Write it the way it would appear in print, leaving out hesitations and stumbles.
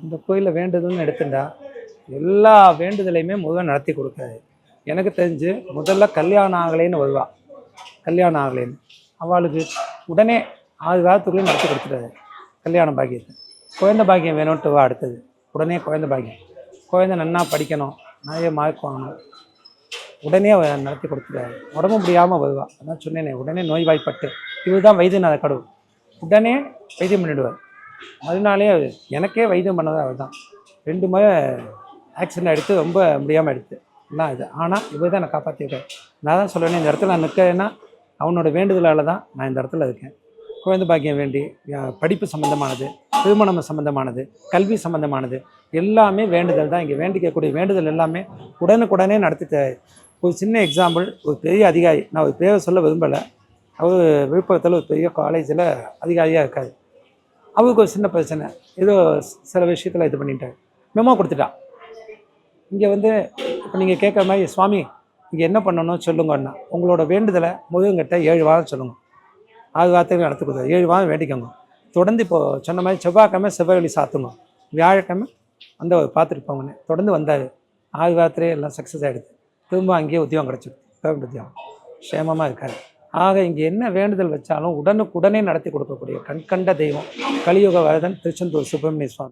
இந்த கோயிலில் வேண்டுதல்னு எடுத்துட்டா எல்லா வேண்டுதலையுமே முதல்ல நடத்தி கொடுக்காது. எனக்கு தெரிஞ்சு முதல்ல கல்யாணம் ஆகலைன்னு வருவா, கல்யாணம் ஆகலைன்னு அவளுக்கு உடனே 6 காலத்துக்குள்ளேயும் நடத்தி கொடுத்துட்டாரு கல்யாண பாக்கியத்தை. குழந்தை பாக்கியம் வேணும்ன்ட்டு வா அடுத்தது, உடனே குழந்தை பாக்கியம், குழந்தை நன்னா படிக்கணும், நிறைய மார்க் வாங்கணும், உடனே நடத்தி கொடுத்துட்டாரு. உடம்பு முடியாமல் வருவா, அதான் சொன்னேனே, உடனே நோய்வாய்ப்பட்டு இவர் தான் வைத்தியநாத கடவுள், உடனே வைத்தியம் பண்ணிவிடுவார். அதனாலே எனக்கே வைத்தியம் பண்ணது அவர் தான். 2 முறை ஆக்சிடென்ட் எடுத்து ரொம்ப முடியாமல் எடுத்து எல்லாம் இது, ஆனால் இவர் தான் என்னை காப்பாற்றிருக்கார். நான் தான் சொல்லுவேன், இந்த இடத்துல நான் நிற்கிறேன்னா அவனோட வேண்டுதலால் தான் நான் இந்த இடத்துல இருக்கேன். குழந்தை பாக்கியம் வேண்டி, படிப்பு சம்மந்தமானது, திருமணம் சம்மந்தமானது, கல்வி சம்மந்தமானது எல்லாமே வேண்டுதல் தான். இங்கே வேண்டிக்கக்கூடிய வேண்டுதல் எல்லாமே உடனுக்குடனே நடத்தி. ஒரு சின்ன எக்ஸாம்பிள், ஒரு பெரிய அதிகாரி, நான் ஒரு பேரை சொல்ல விரும்பலை, அவர் விழுப்புரத்தில் ஒரு பெரிய காலேஜில் அதிகாரியாக இருக்கார். அவருக்கு ஒரு சின்ன பிரச்சனை, ஏதோ சில விஷயத்தில் இது பண்ணிட்டார், மெமோ கொடுத்துட்டா. இங்கே வந்து இப்போ நீங்கள் கேட்குற மாதிரி, சுவாமி இங்கே என்ன பண்ணணும் சொல்லுங்கன்னா, உங்களோட வேண்டுதலை முருகன்கிட்ட 7 வாரம் சொல்லுங்க, 6 வாரத்துக்கு நடத்தி கொடுத்தாரு. 7 வாரம் வேண்டிக்கோங்க. தொடர்ந்து இப்போது சொன்ன மாதிரி செவ்வாய்க்கிழமை செவ்வாய் சாத்துங்க, வியாழக்கிழமை அந்த பார்த்துட்டு போங்கன்னு தொடர்ந்து வந்தார். 6 வாரத்திலே எல்லாம் சக்ஸஸ் ஆகிடுது. திரும்ப அங்கேயே உத்தியோகம் கிடச்சிடுது, கவர்மெண்ட் உத்தியோகம், க்ஷேமமாக இருக்கார். ஆக இங்கே என்ன வேண்டுதல் வச்சாலும் உடனுக்குடனே நடத்தி கொடுக்கக்கூடிய கண்கண்ட தெய்வம் கலியுக வரதன் திருச்செந்தூர் சுப்பிரமணிய சுவாமி.